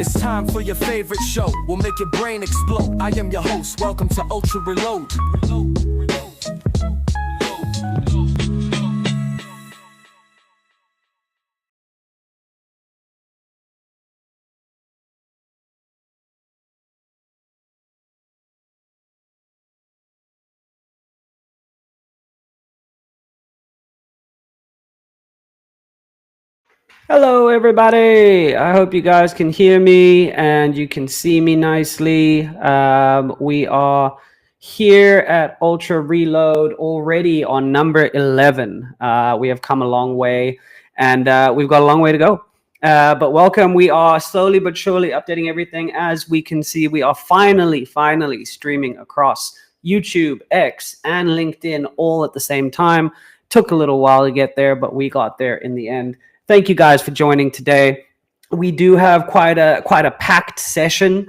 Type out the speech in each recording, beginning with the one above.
It's time for your favorite show. We'll make your brain explode. I am your host. Welcome to Ultra Reload. Hello, everybody. I hope you guys can hear me and you can see me nicely. We are here at Ultra Reload already on number 11. We have come a long way and we've got a long way to go. But welcome. We are slowly but surely updating everything. As we can see, we are finally streaming across YouTube, X, and LinkedIn all at the same time. Took a little while to get there, but we got there in the end. Thank you guys for joining today. We do have quite a packed session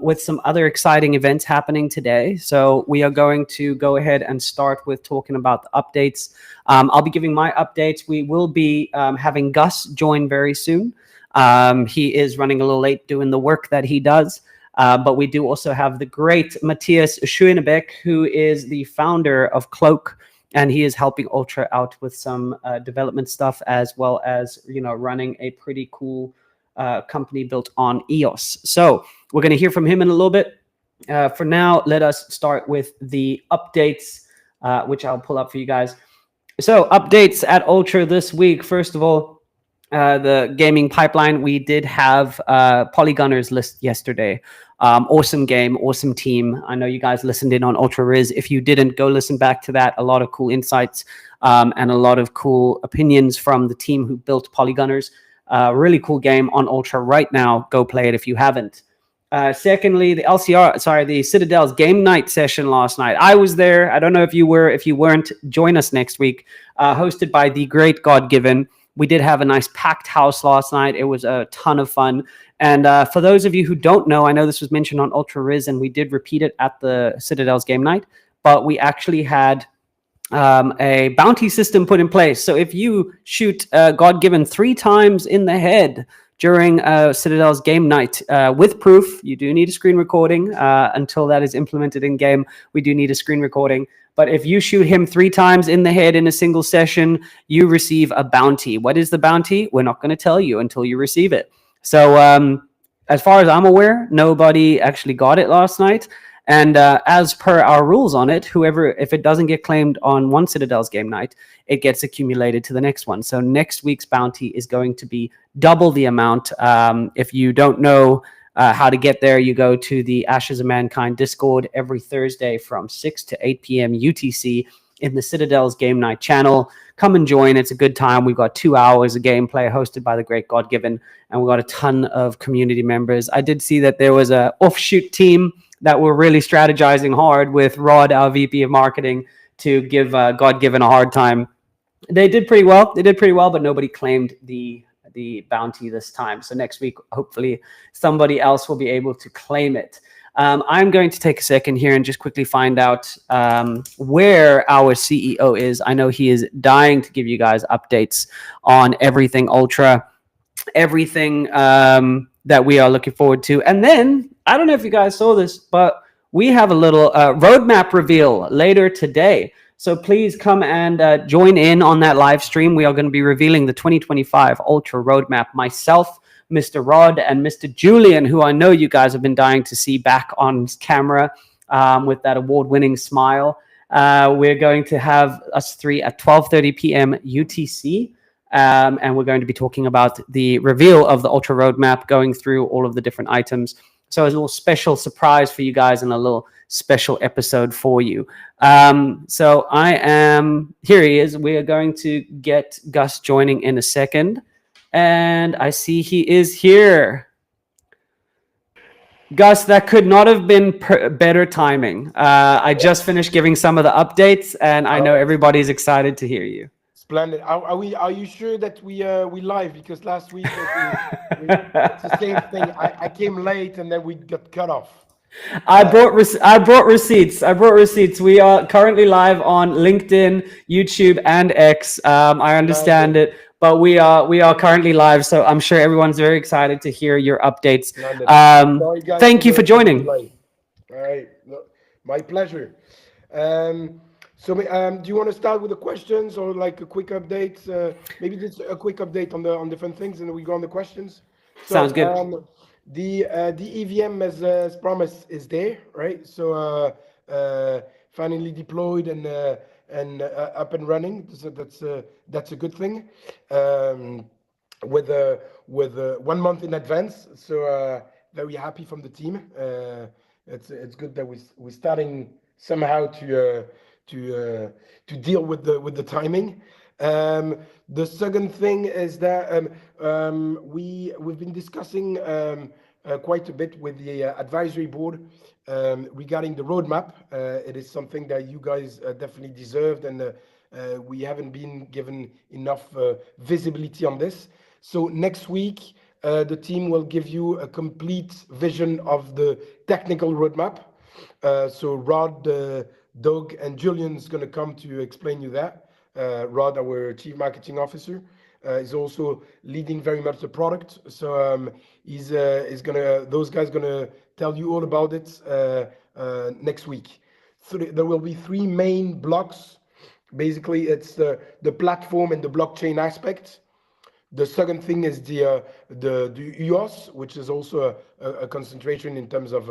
with some other exciting events happening today. So we are going to go ahead and start with talking about the updates. I'll be giving my updates. We will be having Gus join very soon. He is running a little late doing the work that he does. But we do also have the great Matthias, who is the founder of Cloak. And he is helping Ultra out with some development stuff, as well as, running a pretty cool company built on EOS. So we're going to hear from him in a little bit. For now, let us start with the updates, which I'll pull up for you guys. So updates at Ultra this week. First of all, the gaming pipeline. We did have Polygunners list yesterday. Awesome game, awesome team. I know you guys listened in on Ultra Riz. If you didn't, go listen back to that. A lot of cool insights and a lot of cool opinions from the team who built Polygunners. Really cool game on Ultra right now. Go play it if you haven't. Secondly, the Citadel's game night session last night. I was there. I don't know if you were. If you weren't, join us next week. Hosted by the great God Given. We did have a nice packed house last night. It was a ton of fun. And for those of you who don't know, I know this was mentioned on Ultra Riz, and we did repeat it at the Citadel's game night, but we actually had a bounty system put in place. So if you shoot God-Given 3 times in the head during Citadel's game night with proof, you do need a screen recording. Until that is implemented in game, we do need a screen recording. But if you shoot him 3 times in the head in a single session, you receive a bounty. What is the bounty? We're not going to tell you until you receive it. So as far as I'm aware, nobody actually got it last night. And as per our rules on it, if it doesn't get claimed on one Citadel's game night, it gets accumulated to the next one. So next week's bounty is going to be double the amount. If you don't know how to get there, you go to the Ashes of Mankind Discord every Thursday from 6 to 8 p.m. UTC in the Citadel's Game Night channel. Come and join. It's a good time. We've got 2 hours of gameplay hosted by the great God Given, and we've got a ton of community members. I did see that there was an offshoot team that were really strategizing hard with Rod, our VP of marketing, to give God Given a hard time. They did pretty well. But nobody claimed the bounty this time. So next week, hopefully somebody else will be able to claim it. I'm going to take a second here and just quickly find out where our CEO is. I know he is dying to give you guys updates on everything Ultra, everything that we are looking forward to. And then, I don't know if you guys saw this, but we have a little roadmap reveal later today. So please come and join in on that live stream. We are going to be revealing the 2025 Ultra Roadmap. Myself, Mr. Rod, and Mr. Julian, who I know you guys have been dying to see back on camera with that award-winning smile. We're going to have us 3 at 12:30 p.m. UTC. And we're going to be talking about the reveal of the Ultra Roadmap, going through all of the different items. So it's a little special surprise for you guys and a little special episode for you. So here he is. We are going to get Gus joining in a second. And I see he is here. Gus, that could not have been better timing. I just finished giving some of the updates, and I know everybody's excited to hear you. Splendid. Are you sure that we live? Because last week it's the same thing. I came late and then we got cut off. I brought receipts. We are currently live on LinkedIn, YouTube, and X. I understand it. but we are currently live, so I'm sure everyone's very excited to hear your updates. London. Sorry, guys, Thank you for for the joining. delay. All right, no, my pleasure. Um, do you want to start with the questions or like a quick update? Maybe just a quick update on different things, and then we go on the questions. Sounds So good. the EVM as promised is there, right? So finally deployed and up and running. So that's a good thing. Um, with 1 month in advance. So very happy from the team. It's good that we're starting somehow to deal with the timing. The second thing is that we've been discussing quite a bit with the advisory board regarding the roadmap. It is something that you guys definitely deserved, and we haven't been given enough visibility on this. So next week, the team will give you a complete vision of the technical roadmap. So Rod, Doug, and Julian's going to come to explain you that. Rod, our chief marketing officer, is also leading very much the product. So he's gonna those guys gonna tell you all about it next week. There will be three main blocks. Basically, it's the platform and the blockchain aspect. The second thing is the EOS, which is also a concentration in terms of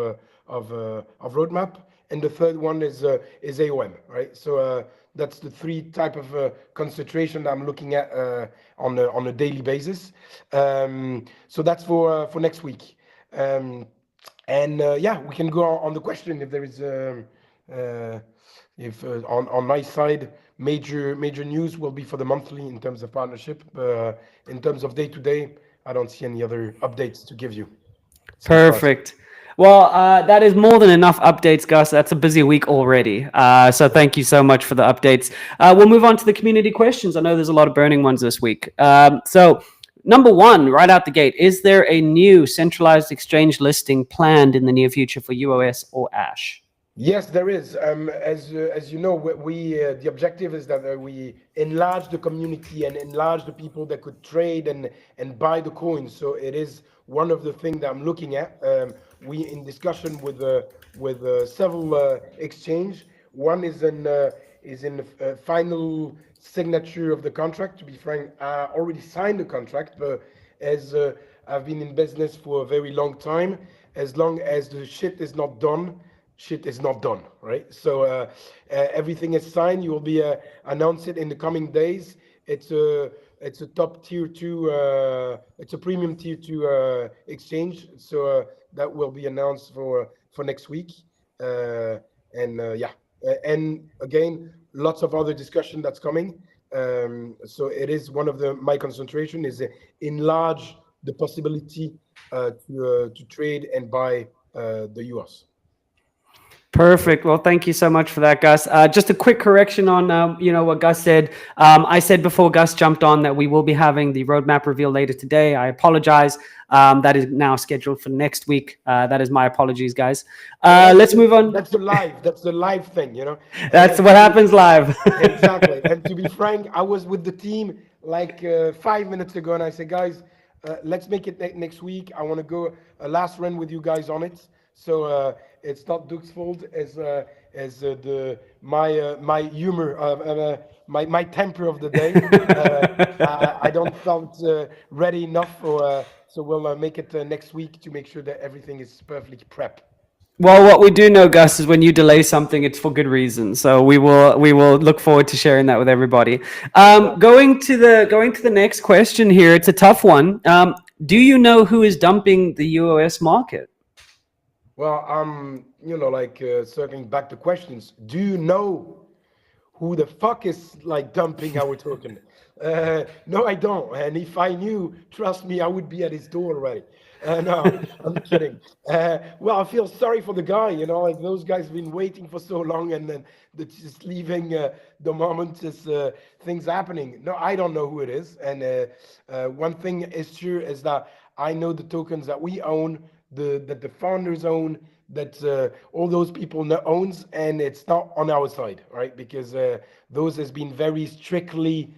roadmap, and the third one is AOM, right? So that's the three type of concentration that I'm looking at on a daily basis. So that's for next week, and yeah, we can go on the question if there is. Uh, if on my side, major news will be for the monthly in terms of partnership. In terms of day to day, I don't see any other updates to give you. Since last. Perfect. Well, that is more than enough updates, Gus. That's a busy week already. So thank you so much for the updates. We'll move on to the community questions. I know there's a lot of burning ones this week. So, number one, right out the gate, is there a new centralized exchange listing planned in the near future for UOS or Ash? Yes, there is. As you know, the objective is that we enlarge the community and enlarge the people that could trade and buy the coins. So it is one of the things that I'm looking at. We in discussion with several exchange. One is in the final signature of the contract. To be frank, I already signed the contract, but as I've been in business for a very long time, as long as the shit is not done, shit is not done, right? So everything is signed. You will be announce it in the coming days. It's a top tier two. It's a premium tier two exchange. So that will be announced for next week. And yeah, and again, lots of other discussion that's coming. So it is one of my concentration is enlarge the possibility to trade and buy the US. Perfect. Well, thank you so much for that, Gus. Just a quick correction on what Gus said. I said before Gus jumped on that we will be having the roadmap reveal later today. I apologize. That is now scheduled for next week. That is my apologies, guys. Let's move on. That's the live. That's the live thing, you know. That's what happens live. Exactly. And to be frank, I was with the team like 5 minutes ago, and I said, guys, let's make it next week. I want to go a last run with you guys on it. So it's not Duke's fault as the my humor my temper of the day. I don't felt ready enough for. So we'll make it next week to make sure that everything is perfectly prepped. Well, what we do know, Gus, is when you delay something, it's for good reason. So we will look forward to sharing that with everybody. Going to the next question here. It's a tough one. Do you know who is dumping the UOS market? Well, like circling back to questions. Do you know who the fuck is like dumping our token? No, I don't. And if I knew, trust me, I would be at his door already. No, I'm kidding. Well, I feel sorry for the guy. Like those guys have been waiting for so long, and then they're just leaving the moment things happening. No, I don't know who it is. And one thing is sure is that I know the tokens that we own, that the founders own, that all those people owns, and it's not on our side, right? Because those has been very strictly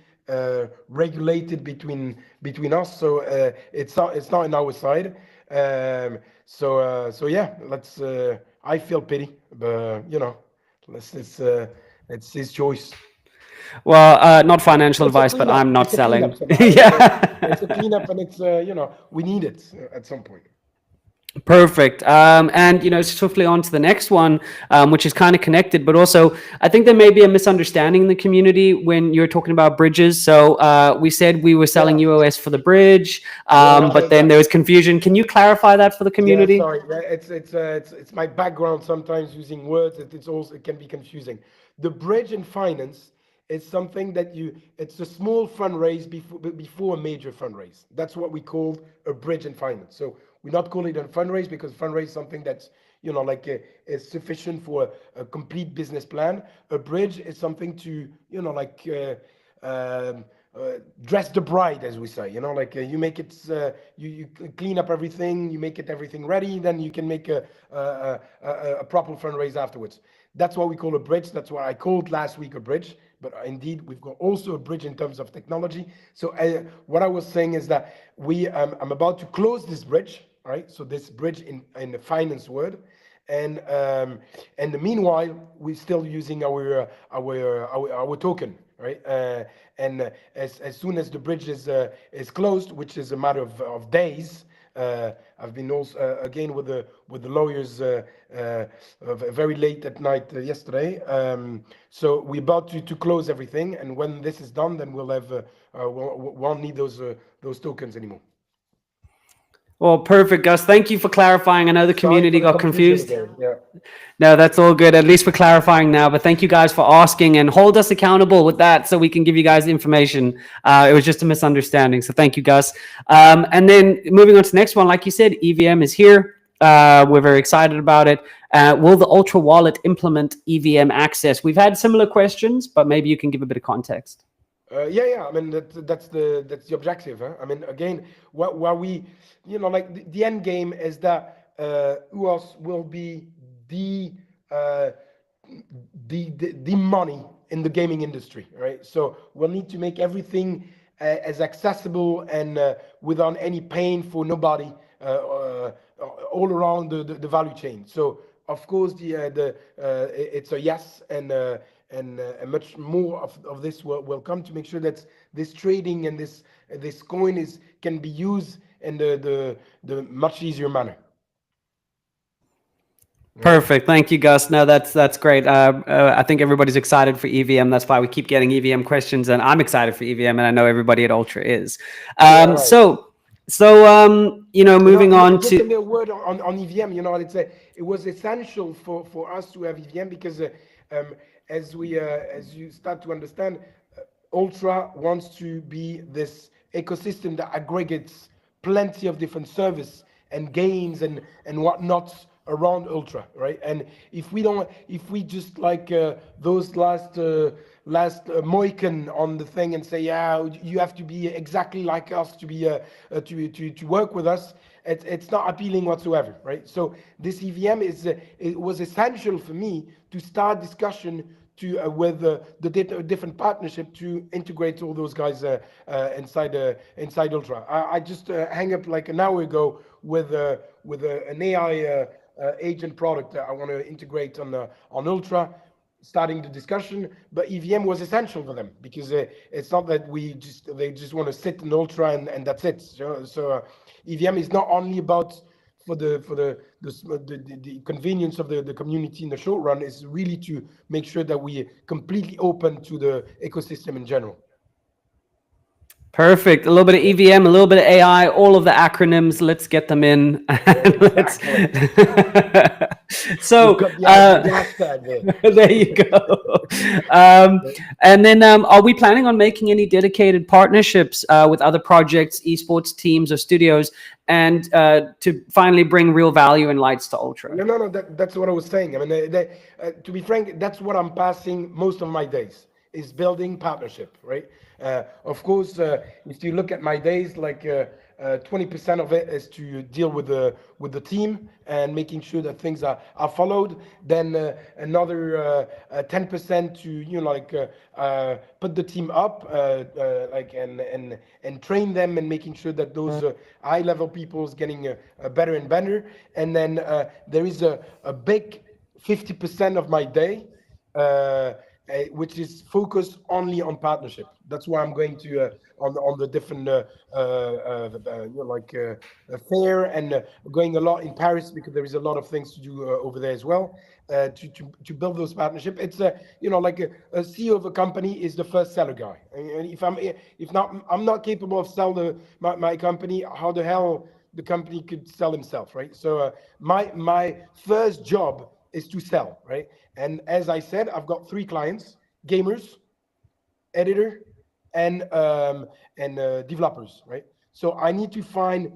regulated between us. So it's not in our side. So yeah, let's. I feel pity, but let's it's his choice. Well, not financial It's a advice, but cleanup. I'm not It's a cleanup selling. somehow. It's a Yeah. cleanup, and it's we need it at some point. Perfect. And swiftly on to the next one, which is kind of connected, but also I think there may be a misunderstanding in the community when you're talking about bridges. So we said we were selling Yeah, UOS for the bridge, but then yeah. there was confusion. Can you clarify that for the Yeah, community? sorry. Yeah, it's my background. Sometimes using words, it's also it can be confusing. The bridge in finance is something that it's a small fundraise before a major fundraise. That's what we call a bridge in finance. So we not call it a fundraise because fundraise is something that's like is sufficient for a complete business plan. A bridge is something to like. Um, dress the bride, as we say. Like you make it, you clean up everything, you make it everything ready, then you can make a proper fundraise afterwards. That's what we call a bridge. That's what I called last week a bridge. But indeed, we've got also a bridge in terms of technology. So what I was saying is that I'm about to close this bridge. Right. So this bridge in the finance world, and the meanwhile we're still using our token, right? And as soon as the bridge is closed, which is a matter of days. I've been also again with the lawyers very late at night yesterday. So we're about to close everything, and when this is done, then we'll have won't need those tokens anymore. Well, perfect, Gus. Thank you for clarifying. I know the Sorry community for the got confusion confused. again. Yeah. No, that's all good. At least we're clarifying now. But thank you guys for asking and hold us accountable with that so we can give you guys information. It was just a misunderstanding. So thank you, Gus. And then moving on to the next one, like you said, EVM is here. We're very excited about it. Will the Ultra Wallet implement EVM access? We've had similar questions, but maybe you can give a bit of context. Yeah. I mean, that's the objective. Huh? I mean, again, what we, like the end game is that UOS will be the uh, the money in the gaming industry, right? So we'll need to make everything as accessible and without any pain for nobody all around the value chain. So of course it's a yes, and much more of this will come to make sure that this trading and this coin can be used in the much easier manner. Right? Perfect. Thank you, Gus. No, that's great. I think everybody's excited for EVM. That's why we keep getting EVM questions, and I'm excited for EVM, and I know everybody at Ultra is. Yeah, right. Moving on Just a to little word on EVM. It was essential for us to have EVM because um, as you start to understand, Ultra wants to be this ecosystem that aggregates plenty of different service and games and whatnot around Ultra, right? And if we just like those last Mohican on the thing and say, yeah, you have to be exactly like us to be to work with us. It's not appealing whatsoever, right? So this EVM it was essential for me to start discussion to with the different partnership to integrate all those guys inside Ultra. I just hang up like an hour ago with an AI agent product that I want to integrate on Ultra, starting the discussion. But EVM was essential for them because it's not that they just want to sit in Ultra and that's it. So EVM is not only about for the convenience of the community in the short run, is really to make sure that we completely open to the ecosystem in general. perfect. A little bit of EVM, a little bit of AI, all of the acronyms. Let's get them in. Let's. Exactly. We've So got the hashtag there. there you go. And then, are we planning on making any dedicated partnerships with other projects, esports teams, or studios, and to finally bring real value and lights to Ultra? No. That's what I was saying. I mean, to be frank, that's what I'm passing most of my days. is building partnership, right? Of course, if you look at my days, like 20% of it is to deal with the team and making sure that things are followed. Then another 10% to put the team up, like and train them and making sure that those high level people is getting better and better. And then there is a big 50% of my day, which is focused only on partnership. That's why I'm going to on the different fair and going a lot in Paris because there is a lot of things to do over there as well. To build those partnership, it's like a CEO of a company is the first seller guy. And if not, I'm not capable of selling my company. How the hell the company could sell himself, right? So my first job is to sell, right? And as I said, I've got three clients: gamers, editor, and developers, right? So I need to find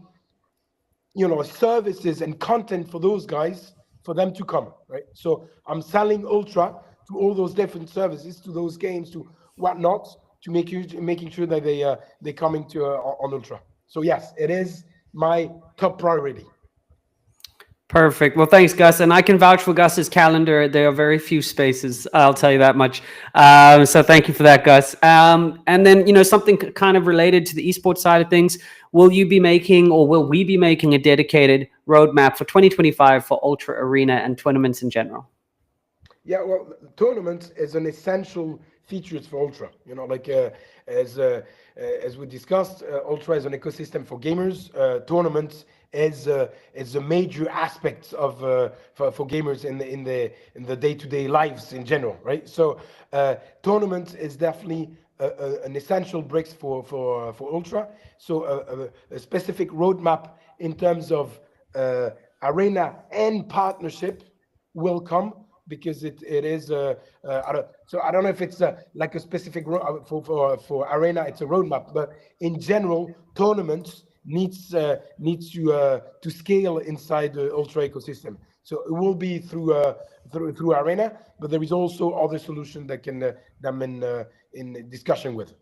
services and content for those guys for them to come, right? So I'm selling Ultra to all those different services, to those games, to whatnot, to making sure that they coming to on Ultra. So yes, it is my top priority. Perfect. Well, thanks, Gus. And I can vouch for Gus's calendar. There are very few spaces. I'll tell you that much. So thank you for that, Gus. And then, something kind of related to the esports side of things. Will you be making, or will we be making, a dedicated roadmap for 2025 for Ultra Arena and tournaments in general? Yeah, well, tournaments is an essential features for Ultra. As as we discussed, Ultra is an ecosystem for gamers. Tournaments is a major aspect of for gamers in the day-to-day lives in general, right? So tournaments is definitely an essential bricks for Ultra. So a specific roadmap in terms of arena and partnership will come because it is I don't know if it's like a specific for arena it's a roadmap, but in general tournaments needs to scale inside the Ultra ecosystem. So it will be through arena, but there is also other solution that can them in discussion with.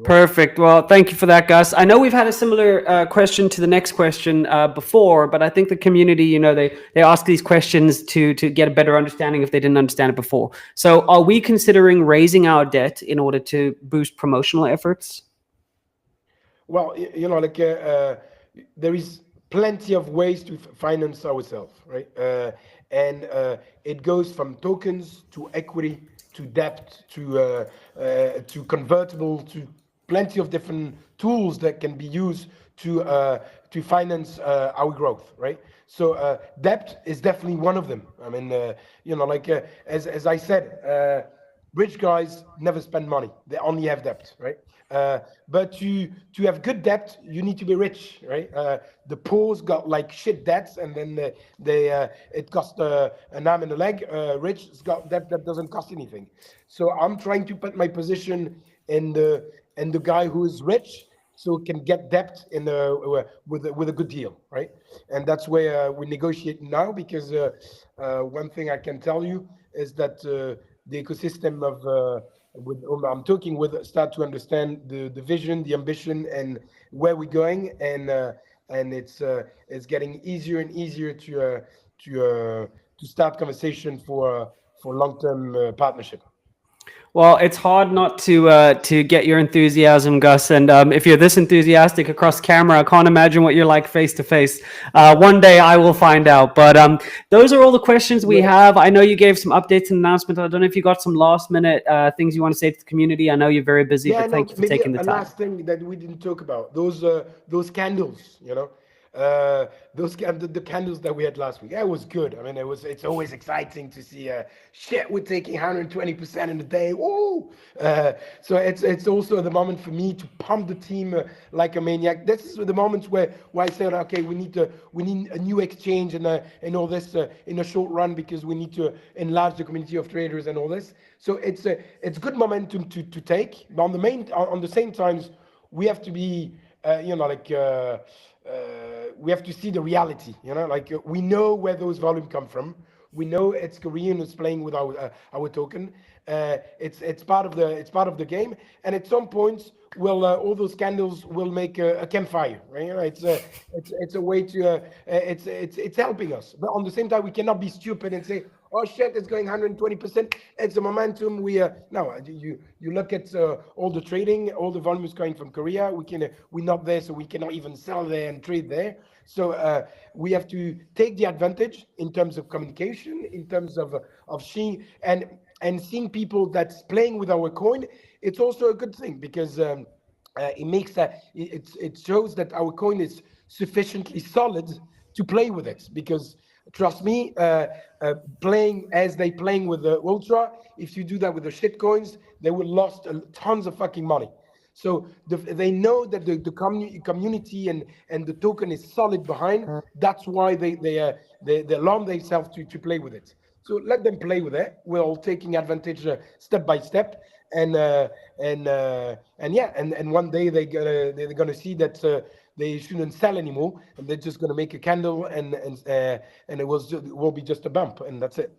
Perfect. Well, thank you for that, Gus. I know we've had a similar question to the next question before, but I think the community, they ask these questions to get a better understanding if they didn't understand it before. So, are we considering raising our debt in order to boost promotional efforts? Well, there is plenty of ways to finance ourselves, right? And it goes from tokens to equity to debt to convertible to plenty of different tools that can be used to finance our growth, right? So debt is definitely one of them. I mean, as I said, rich guys never spend money; they only have debt, right? But to have good debt, you need to be rich, right? The poor's got like shit debts, and then it costs an arm and a leg. Rich's got debt that doesn't cost anything. So I'm trying to put my position in the guy who is rich, so can get debt with a good deal, right? And that's where we negotiate now, because one thing I can tell you is that the ecosystem of with whom I'm talking with start to understand the vision, the ambition, and where we're going, and it's getting easier and easier to start conversation for long-term partnership. Well, it's hard not to get your enthusiasm, Gus. And if you're this enthusiastic across camera, I can't imagine what you're like face to face. One day I will find out. But those are all the questions we have. I know you gave some updates and announcements. I don't know if you got some last minute things you want to say to the community. I know you're very busy, but thank you for taking the time. Last thing that we didn't talk about, those candles, the candles that we had last week. That was good. I mean, it's always exciting to see shit, we're taking 120% in a day. Woo! So it's also the moment for me to pump the team like a maniac. This is the moments where I said, okay, we need a new exchange and all this in a short run, because we need to enlarge the community of traders and all this. So it's good momentum to take. But on the same times, we have to be we have to see the reality, we know where those volume come from. We know it's Korean who's playing with our token. It's part of the game, and at some points, will all those candles will make a campfire, right? It's a way to it's helping us, but on the same time, we cannot be stupid and say, oh shit, it's going 120%. It's a momentum. We no, you look at all the trading, all the volume is coming from Korea. We're not there, so we cannot even sell there and trade there. So we have to take the advantage in terms of communication, in terms of seeing and seeing people that's playing with our coin. It's also a good thing because it makes it shows that our coin is sufficiently solid to play with it. Because trust me, playing as they playing with the ultra, if you do that with the shit coins, they will lost tons of fucking money. So they know that the community and the token is solid behind. That's why they alarm themselves to play with it. So let them play with it. We're all taking advantage step by step, and yeah, and one day they're gonna see that they shouldn't sell anymore, and they're just gonna make a candle, and it will be just a bump, and that's it.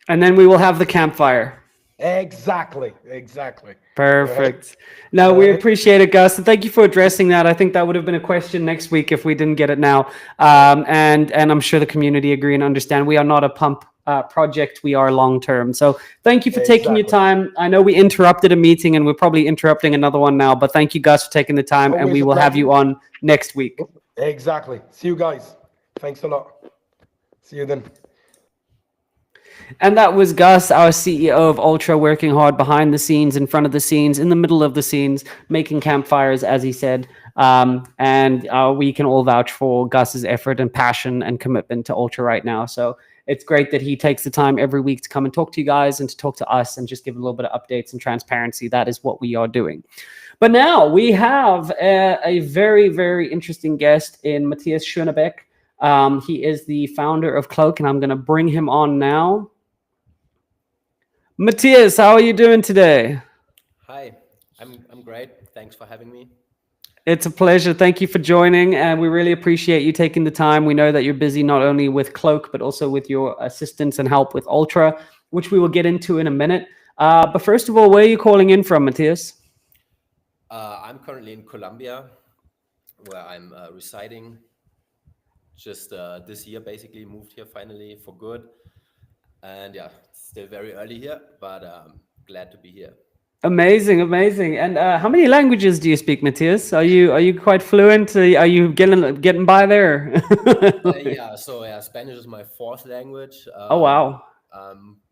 And then we will have the campfire. Exactly, exactly. All right, Perfect. No, all we right. appreciate it, Gus. And thank you for addressing that. I think that would have been a question next week if we didn't get it now. And I'm sure the community agree and understand. We are not a pump project. We are long term. So thank you for taking your Exactly. time. I know we interrupted a meeting and we're probably interrupting another one now, but thank you, Gus, for taking the time. And we Always a will have you pleasure. on next week. Exactly. See you guys. Thanks a lot. See you then. And that was Gus, our CEO of Ultra, working hard behind the scenes, in front of the scenes, in the middle of the scenes, making campfires, as he said. And we can all vouch for Gus's effort and passion and commitment to Ultra right now. So it's great that he takes the time every week to come and talk to you guys and to talk to us and just give a little bit of updates and transparency. That is what we are doing. But now we have a very, very interesting guest in Matthias Schoenebeck. He is the founder of Cloak, and I'm going to bring him on now. Matthias, how are you doing today? Hi, I'm great. Thanks for having me. It's a pleasure. Thank you for joining, and we really appreciate you taking the time. We know that you're busy not only with Cloak, but also with your assistance and help with Ultra, which we will get into in a minute. But first of all, where are you calling in from, Matthias? I'm currently in Colombia, where I'm residing. Just this year, basically moved here finally for good, and yeah, it's still very early here, but glad to be here. Amazing, amazing. And how many languages do you speak, Matthias? Are you quite fluent? Are you getting by there? Yeah, so yeah, Spanish is my fourth language. Oh wow.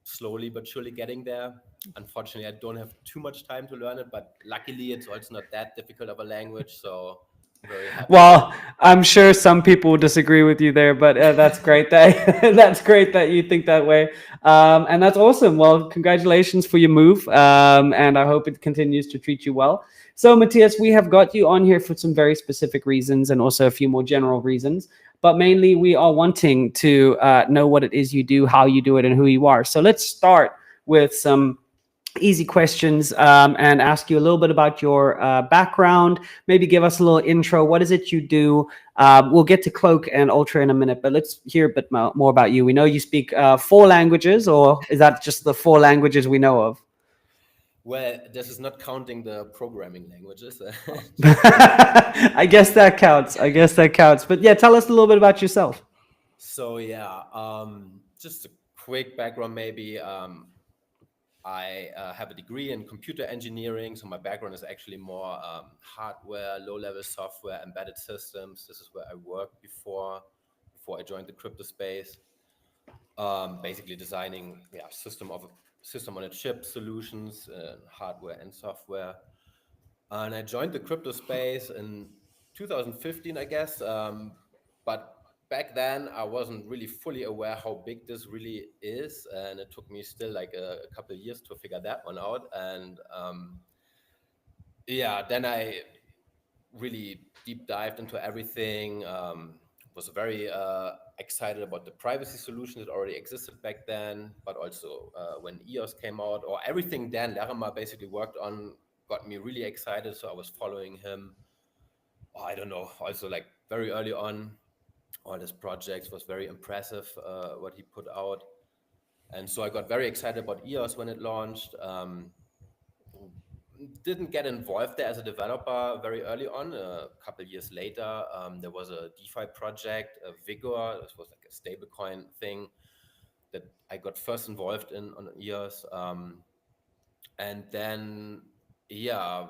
Slowly but surely getting there. Unfortunately, I don't have too much time to learn it, but luckily, it's also not that difficult of a language. So very happy with Well, I'm sure some people will disagree with you there, but that's great that that's great that you think that way, and that's awesome. Well, congratulations for your move, and I hope it continues to treat you well. So, Matthias, we have got you on here for some very specific reasons, and also a few more general reasons. But mainly, we are wanting to know what it is you do, how you do it, and who you are. So, let's start with some easy questions and ask you a little bit about your background. Maybe give us a little intro. What is it you do? We'll get to Cloak and Ultra in a minute, but let's hear a bit more about you. We know you speak four languages, or is that just the four languages we know of? Well, this is not counting the programming languages. Just I guess that counts. I guess that counts. But yeah, tell us a little bit about yourself. so yeah, just a quick background maybe. I have a degree in computer engineering, so my background is actually more hardware, low-level software, embedded systems. This is where I worked before I joined the crypto space. Basically designing system on a chip solutions, hardware and software. And I joined the crypto space in 2015, I guess. But back then, I wasn't really fully aware how big this really is, and it took me still like a couple of years to figure that one out. And yeah, then I really deep dived into everything. Was very excited about the privacy solution that already existed back then, but also when EOS came out, or everything Dan Larimer basically worked on, got me really excited. So I was following him. Oh, I don't know. Also, like very early on, all his projects was very impressive. What he put out. And so I got very excited about EOS when it launched. Didn't get involved there as a developer very early on. A couple of years later, there was a DeFi project, Vigor. This was like a stablecoin thing that I got first involved in on EOS. And then, yeah,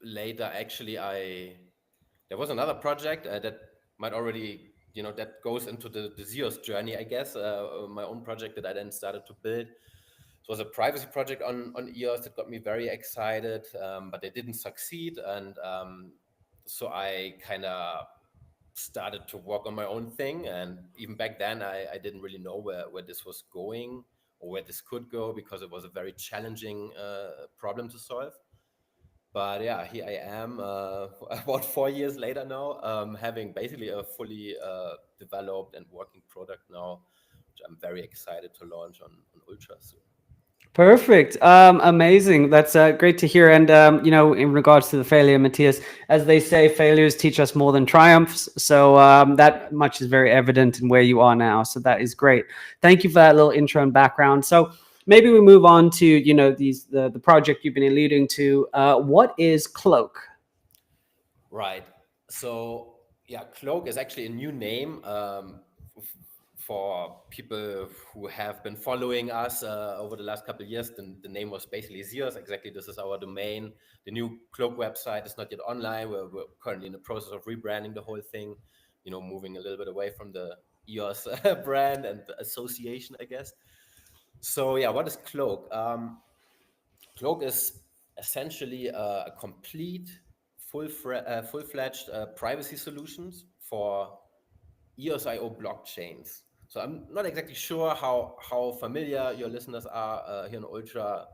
later actually there was another project that might already, that goes into the Zeus journey, I guess. My own project that I then started to build. It was a privacy project on EOS that got me very excited, but they didn't succeed. And so I kind of started to work on my own thing. And even back then, I didn't really know where this was going or where this could go, because it was a very challenging problem to solve. But yeah, here I am about 4 years later now, having basically a fully developed and working product now, which I'm very excited to launch on Ultra soon. Perfect. Amazing. That's great to hear. And, in regards to the failure, Matthias, as they say, failures teach us more than triumphs. So that much is very evident in where you are now. So that is great. Thank you for that little intro and background. So maybe we move on to, the project you've been alluding to. What is Cloak? Right. So yeah, Cloak is actually a new name for people who have been following us over the last couple of years. The name was basically Zeus. Exactly, this is our domain. The new Cloak website is not yet online. We're currently in the process of rebranding the whole thing, moving a little bit away from the EOS brand and the association, I guess. So yeah, what is Cloak? Cloak is essentially a complete, full-fledged privacy solutions for EOS.io blockchains. So I'm not exactly sure how familiar your listeners are here in Ultra.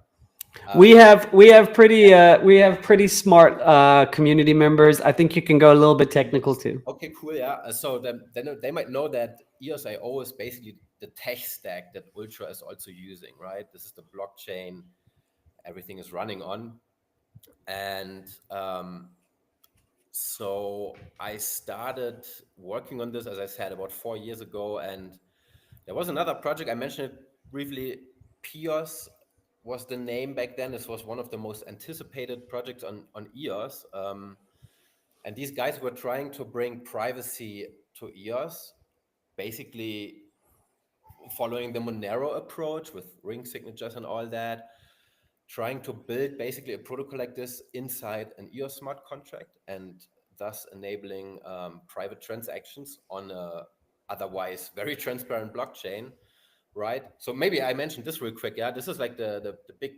We have pretty smart community members. I think you can go a little bit technical too. Okay, cool. Yeah. So then they might know that EOS.io is basically the tech stack that Ultra is also using, right? This is the blockchain everything is running on. And so I started working on this, as I said, about 4 years ago. And there was another project, I mentioned it briefly. Pios was the name back then. This was one of the most anticipated projects on EOS. And these guys were trying to bring privacy to EOS, basically following the Monero approach with ring signatures and all that, trying to build basically a protocol like this inside an EOS smart contract, and thus enabling private transactions on a otherwise very transparent blockchain, right? So maybe I mentioned this real quick. Yeah, this is like the big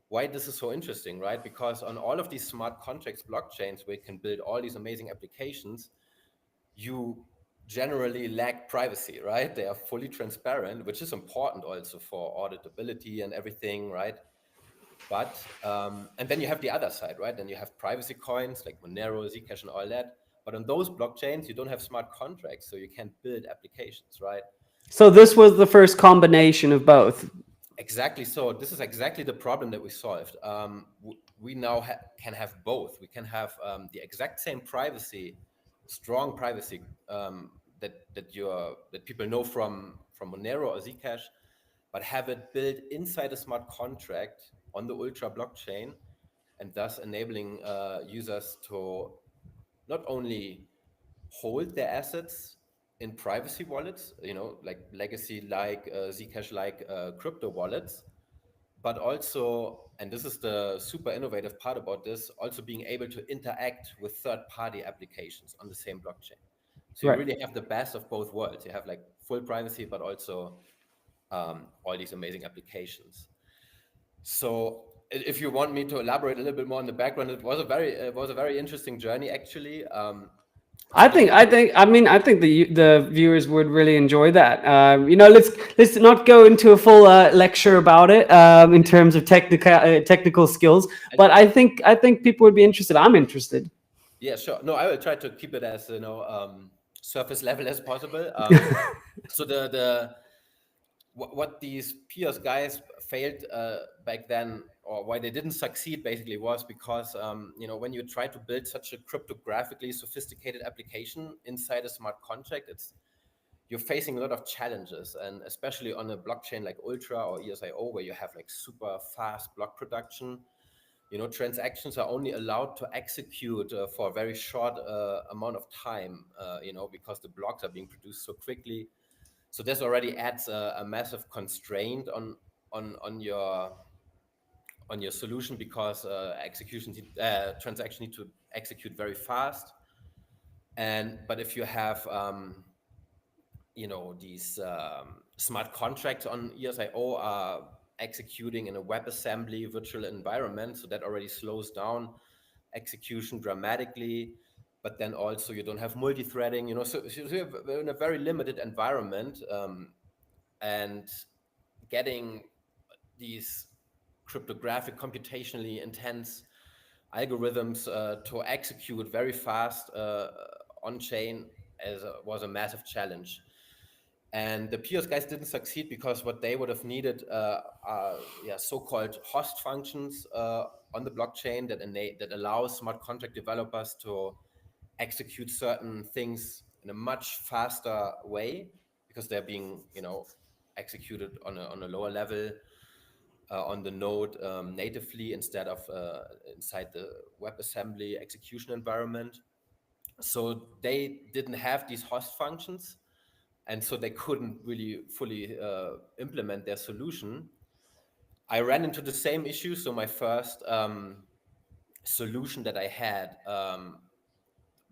why this is so interesting, right? Because on all of these smart contracts blockchains, we can build all these amazing applications. You generally lack privacy, right? They are fully transparent, which is important also for auditability and everything, right? But and then you have the other side, right? Then you have privacy coins like Monero, Zcash, and all that. But on those blockchains, you don't have smart contracts, so you can't build applications, right? So this was the first combination of both. Exactly. So this is exactly the problem that we solved. We now can have both. We can have the exact same privacy, strong privacy that people know from Monero or Zcash, but have it built inside a smart contract on the Ultra blockchain, and thus enabling users to not only hold their assets in privacy wallets, like legacy, like Zcash, like crypto wallets, but also, and this is the super innovative part about this, also being able to interact with third-party applications on the same blockchain. So you Right. really have the best of both worlds. You have like full privacy, but also all these amazing applications. So if you want me to elaborate a little bit more on the background, it was a very interesting journey actually. I think the viewers would really enjoy that. Let's not go into a full lecture about it in terms of technical skills, but I think people would be interested. I'm interested. Yeah, sure. No, I will try to keep it as surface level as possible. So what these Pios guys failed back then, or why they didn't succeed, basically was because when you try to build such a cryptographically sophisticated application inside a smart contract, you're facing a lot of challenges, and especially on a blockchain like Ultra or ESIO, where you have like super fast block production. Transactions are only allowed to execute for a very short amount of time, because the blocks are being produced so quickly. So this already adds a massive constraint on your solution, because transactions need to execute very fast. But if you have these smart contracts on ESIO are executing in a WebAssembly virtual environment, so that already slows down execution dramatically. But then also you don't have multi-threading, so you're in a very limited environment, and getting these cryptographic, computationally intense algorithms to execute very fast on chain was a massive challenge. And the Pios guys didn't succeed because what they would have needed are so-called host functions on the blockchain that allows smart contract developers to execute certain things in a much faster way, because they're being executed on a lower level on the node natively, instead of inside the WebAssembly execution environment. So they didn't have these host functions, and so they couldn't really fully implement their solution. I ran into the same issue. So my first solution that I had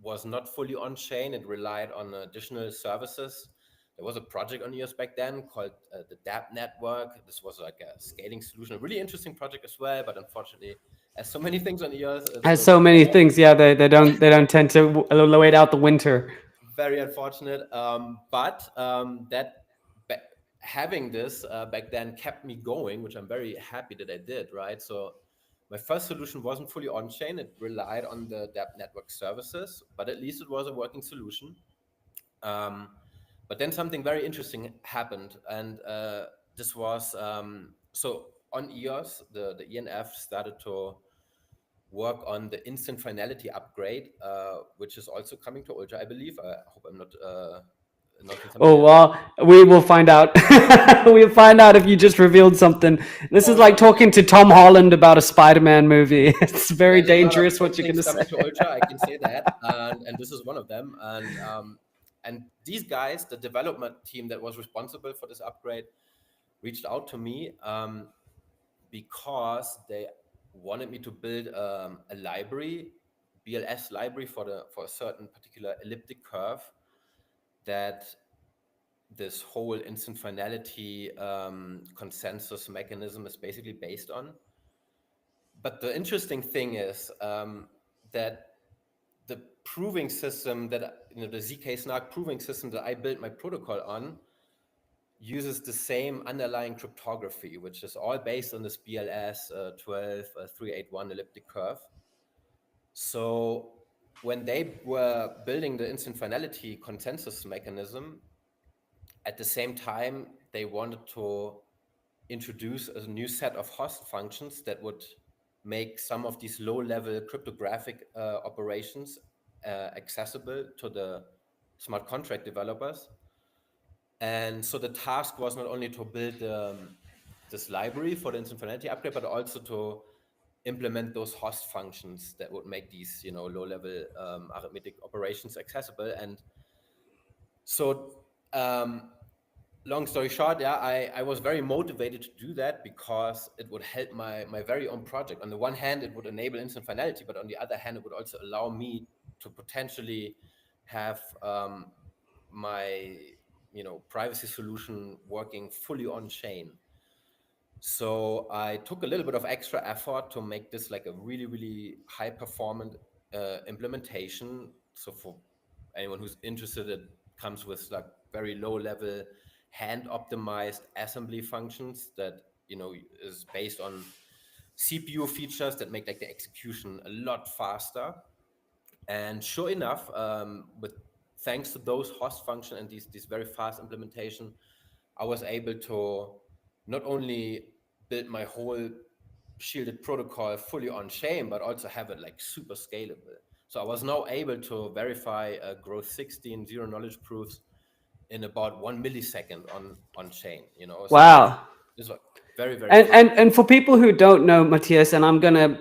was not fully on chain. It relied on additional services. There was a project on EOS back then called the DApp network. This was like a scaling solution, a really interesting project as well. But unfortunately, as so many things on EOS, it Has was so many things. Yeah, they don't tend to wait out the winter. very unfortunate. But that ba- having this back then kept me going, which I'm very happy that I did. Right. So my first solution wasn't fully on chain. It relied on the DApp network services, but at least it was a working solution. Um, but then something very interesting happened, and this was so on EOS, the ENF started to work on the instant finality upgrade, which is also coming to Ultra, I believe. I hope I'm not announcing something Oh else. well, we will find out. We'll find out if you just revealed something. This is Oh like no, talking to Tom Holland about a Spider-Man movie. It's very there's a lot of dangerous cool what you're things gonna say. coming to Ultra. I can say that, and this is one of them. And these guys, the development team that was responsible for this upgrade, reached out to me because they wanted me to build a library, BLS library for a certain particular elliptic curve that this whole instant finality consensus mechanism is basically based on. But the interesting thing is that the proving system that the ZK Snark proving system that I built my protocol on uses the same underlying cryptography, which is all based on this BLS 12381 elliptic curve. So when they were building the instant finality consensus mechanism, at the same time, they wanted to introduce a new set of host functions that would make some of these low-level cryptographic operations accessible to the smart contract developers. And so the task was not only to build this library for the instant finality upgrade, but also to implement those host functions that would make these, low-level arithmetic operations accessible. And so, long story short, yeah, I was very motivated to do that because it would help my very own project. On the one hand, it would enable instant finality, but on the other hand, it would also allow me to potentially have my privacy solution working fully on chain. So I took a little bit of extra effort to make this like a really, really high performant implementation. So for anyone who's interested, it comes with like very low level hand optimized assembly functions that, is based on CPU features that make like the execution a lot faster. And sure enough, with thanks to those host function and these very fast implementation, I was able to not only build my whole shielded protocol fully on chain, but also have it like super scalable. So I was now able to verify growth 16 zero knowledge proofs in about 1 millisecond on chain. You know, so Wow. this was very, very And, fast. and for people who don't know, Matthias, and I'm gonna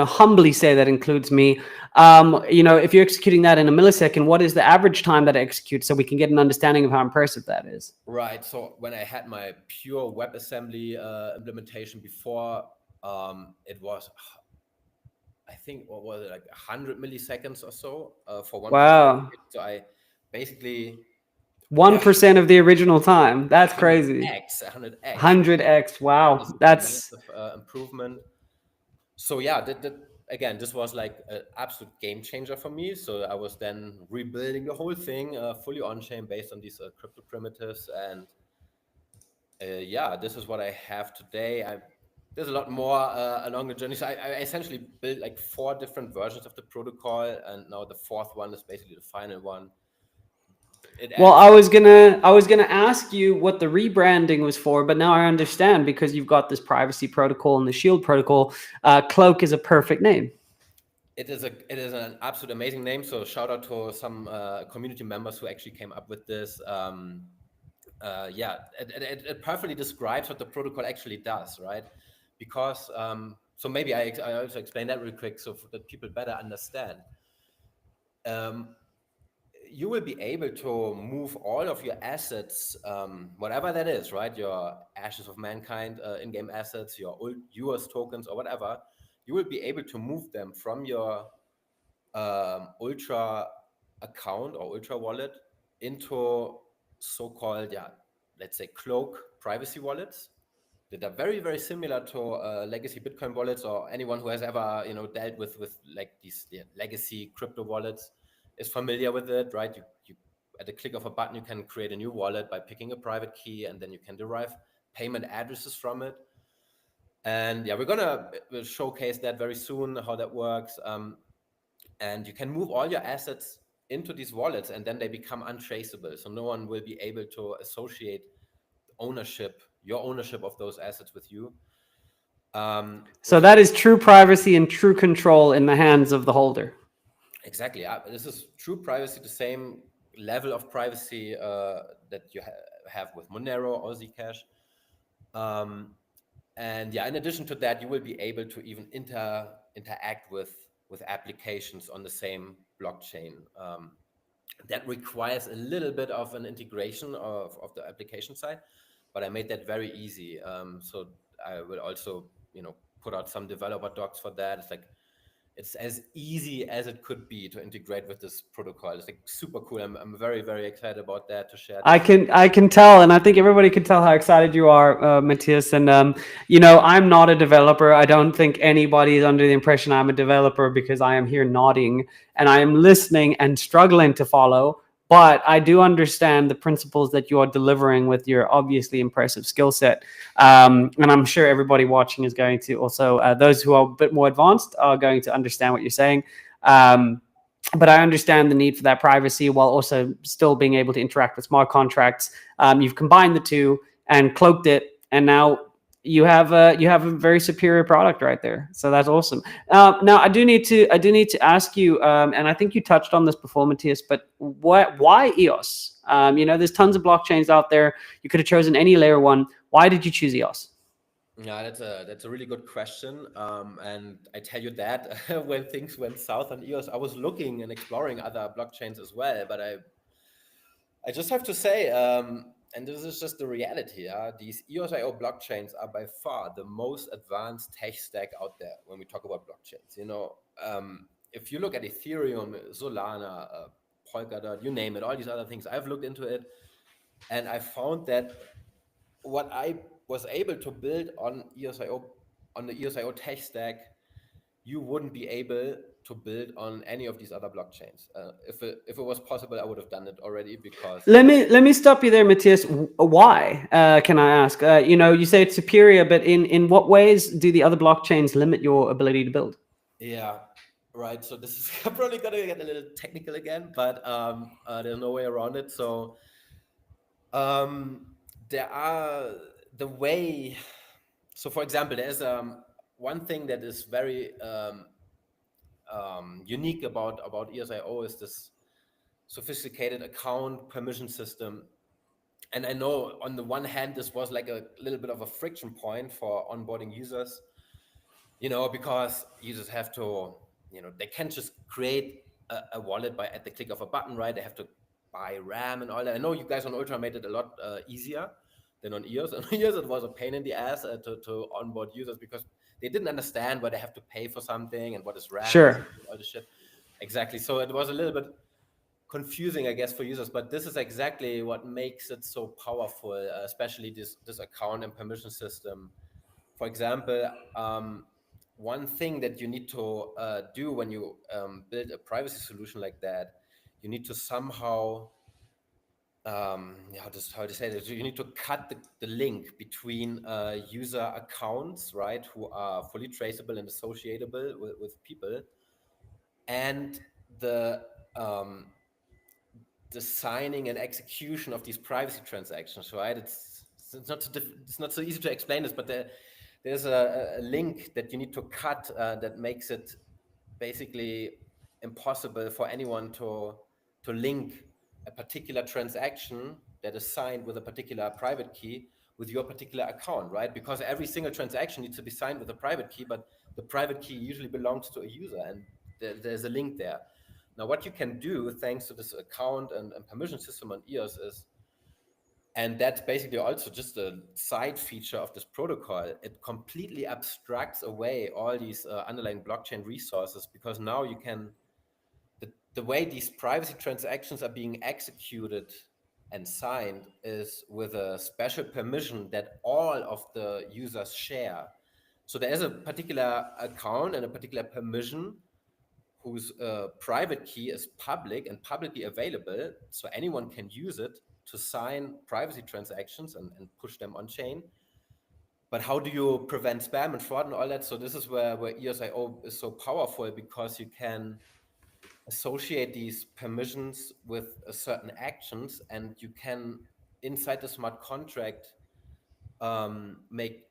humbly say that includes me. If you're executing that in a millisecond, what is the average time that it executes, so we can get an understanding of how impressive that is? Right. So when I had my pure WebAssembly implementation before, it was, I think, what was it, like 100 milliseconds or so for 1%. Wow, So I basically, yeah, 1% of the original time. That's crazy. 100x. 100x. Yeah, this Wow, is a that's massive improvement. So yeah, again, this was like an absolute game changer for me. So I was then rebuilding the whole thing fully on chain based on these crypto primitives, and yeah, this is what I have today. There's a lot more along the journey. So I essentially built like 4 different versions of the protocol, and now the fourth one is basically the final one. It Well, adds. I was gonna ask you what the rebranding was for, but now I understand, because you've got this privacy protocol and the Shield protocol. Cloak is a perfect name. It is an absolute amazing name. So shout out to some community members who actually came up with this. Yeah, it perfectly describes what the protocol actually does, right? Because so maybe I also explain that real quick so that people better understand. Um, you will be able to move all of your assets, whatever that is, right? Your Ashes of Mankind in-game assets, your old US tokens or whatever. You will be able to move them from your Ultra account or Ultra wallet into so-called, yeah, let's say Cloak privacy wallets that are very, very similar to legacy Bitcoin wallets, or anyone who has ever, dealt with like these, yeah, legacy crypto wallets is familiar with it, right? You at the click of a button, you can create a new wallet by picking a private key, and then you can derive payment addresses from it. And yeah, we'll showcase that very soon, how that works. And you can move all your assets into these wallets, and then they become untraceable. So no one will be able to associate your ownership of those assets with you. So Which that is true privacy and true control in the hands of the holder. exactly, this is true privacy, the same level of privacy that you have with Monero or Zcash. And yeah, in addition to that, you will be able to even interact with applications on the same blockchain. That requires a little bit of an integration of the application side, but I made that very easy. So I will also, put out some developer docs for that. It's as easy as it could be to integrate with this protocol. It's like super cool. I'm very, very excited about that, to share I that. can I can tell, and I think everybody can tell how excited you are, Matthias. And I'm not a developer. I don't think anybody is under the impression I'm a developer, because I am here nodding and I am listening and struggling to follow. But I do understand the principles that you are delivering with your obviously impressive skill set. And I'm sure everybody watching is going to also, those who are a bit more advanced are going to understand what you're saying. But I understand the need for that privacy while also still being able to interact with smart contracts. You've combined the two and cloaked it, and now you have a very superior product right there. So that's awesome. Now I do need to ask you, and I think you touched on this before, Matthias, but why EOS? There's tons of blockchains out there. You could have chosen any layer one. Why did you choose EOS? Yeah, that's a really good question. And I tell you that when things went south on EOS, I was looking and exploring other blockchains as well. But I just have to say, and this is just the reality, these EOS.io blockchains are by far the most advanced tech stack out there when we talk about blockchains. If you look at Ethereum, Solana, Polkadot, you name it, all these other things, I've looked into it, and I found that what I was able to build on EOS.io, on the EOS.io tech stack, you wouldn't be able to build on any of these other blockchains. If it was possible, I would have done it already, because Let me stop you there, Matthias. Why? Can I ask? You say it's superior, but in what ways do the other blockchains limit your ability to build? yeah, right. So this is probably gonna get a little technical again, but there's no way around it. So um, there are the way. So for example, there's one thing that is very unique about EOS.io is this sophisticated account permission system And I know on the one hand, this was like a little bit of a friction point for onboarding users, because users have to, they can't just create a wallet by at the click of a button, right? They have to buy RAM and all that. I know you guys on Ultra made it a lot easier than on EOS. On EOS, it was a pain in the ass to onboard users because they didn't understand why they have to pay for something and what is RAM and Sure. all this shit. Exactly. So it was a little bit confusing, I guess, for users, but this is exactly what makes it so powerful, especially this account and permission system. For example, one thing that you need to do when you build a privacy solution like that, you need to somehow, how to say this, you need to cut the link between user accounts, right, who are fully traceable and associatable with people, and the um, the signing and execution of these privacy transactions, right? It's not so easy to explain this, but there's a link that you need to cut that makes it basically impossible for anyone to link a particular transaction that is signed with a particular private key with your particular account, right? Because every single transaction needs to be signed with a private key, but the private key usually belongs to a user, and there's a link there. Now, what you can do thanks to this account and permission system on EOS is, and that's basically also just a side feature of this protocol, it completely abstracts away all these underlying blockchain resources, because now you can, the way these privacy transactions are being executed and signed is with a special permission that all of the users share. So there is a particular account and a particular permission whose private key is public and publicly available, so anyone can use it to sign privacy transactions and push them on chain. But how do you prevent spam and fraud and all that? So this is where EOS.io is so powerful, because you can associate these permissions with certain actions, and you can, inside the smart contract,